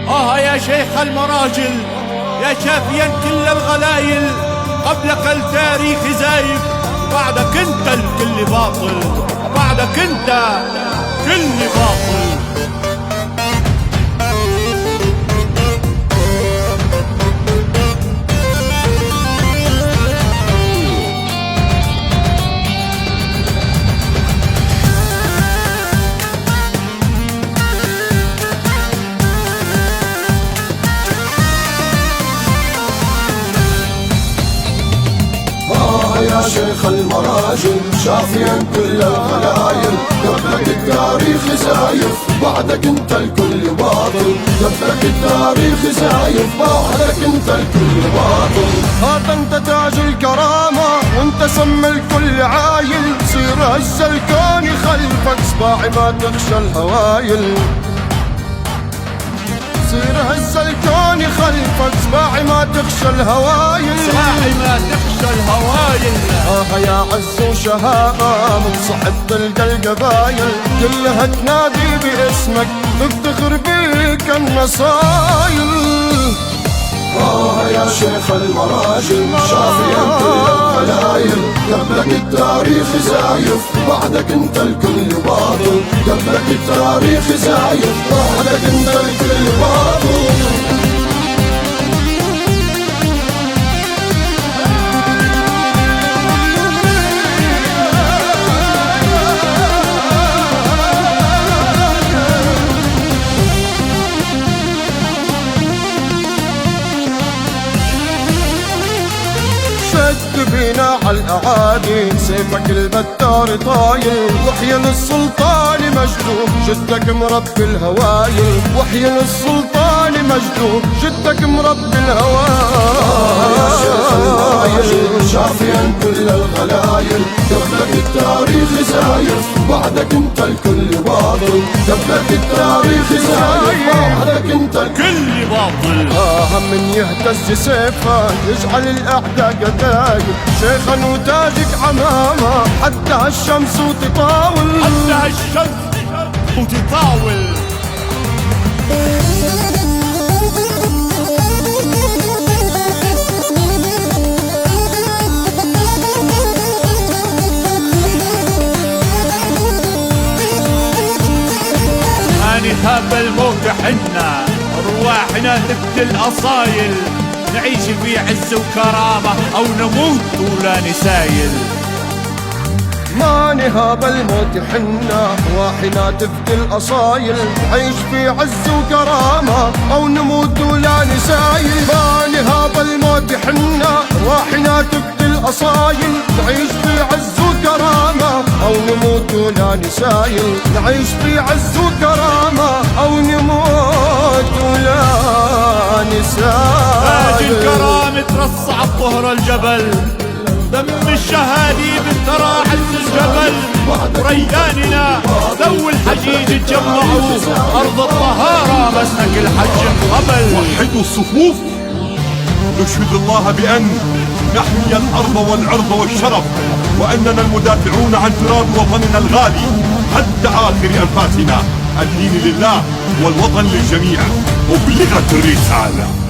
يا شيخ المراجل، يا شافيا كل الغلايل، قبلك التاريخ زايف، وبعدك انت الكل باطل، وبعدك انت كل باطل. يا شيخ المراجل، شافيا كل الغلايل، قبلك التاريخ زايف، بعدك انت الكل باطل، قبلك التاريخ زايف، بعدك انت الكل باطل. هذا انت تاج الكرامة وانت سم الكل عايل، صير هز الكون خلفك صباعي ما تخشى الهوايل، صير هز الكون خلفك صباحي ما تخشى الهوايل، صباحي ما تخشى الهوايل. يا عز وشهامة من صحب تلقى القبايل، كلها تنادي باسمك تفتخر بيك النصايل. يا شيخ المراجل، شافيا كل الغلايل، قبلك التاريخ زايف، بعدك انت الكل باطل، قبلك التاريخ زايف، بعدك انت الكل باطل. شد بينا عالأعادي سيفك البتار طايل، وحيا للسلطان مجدوب جدك مربي الهوايل، وحيا للسلطان مجدوب جدك مربي الهوايل. يا شيخ المراجل، شافيا كل الغلايل، قبلك التاريخ زايف، بعدك انت الكل باطل، قبلك التاريخ زايف، بعدك انت الكل باطل. من يهتز سيفه يجعل الاعداء قتايل، شيخا وتاجك عمامه حتى الشمس وتطاول، حتى الشمس وتطاول. نهاب الموت حنا ارواحنا تفدي الاصايل، نعيش في عز وكرامه او نموت ولا نسايل. ما نهاب الموت حنا ارواحنا تفدي الاصايل، نعيش في عز وكرامه او نموت ولا نسايل. ما نهاب الموت حنا ارواحنا تفدي الاصايل، نعيش في عز وكرامه او نموت ولا نسايل، نعيش في عز وكرامه او نموت ولا نسايل. تاج الكرامة ترصع بظهر الجبل، دم الشهادي بالترى عز الجبل، رياننا ذوي الحجيج تجمعوا، أرض الطهارة مسلك الحج قبل. وحدوا الصفوف، نشهد الله بأن نحمي الأرض والعرض والشرف، وأننا المدافعون عن تراب وطننا الغالي حتى آخر أنفاسنا. الدين لله والوطن للجميع، وبلغت الرسالة.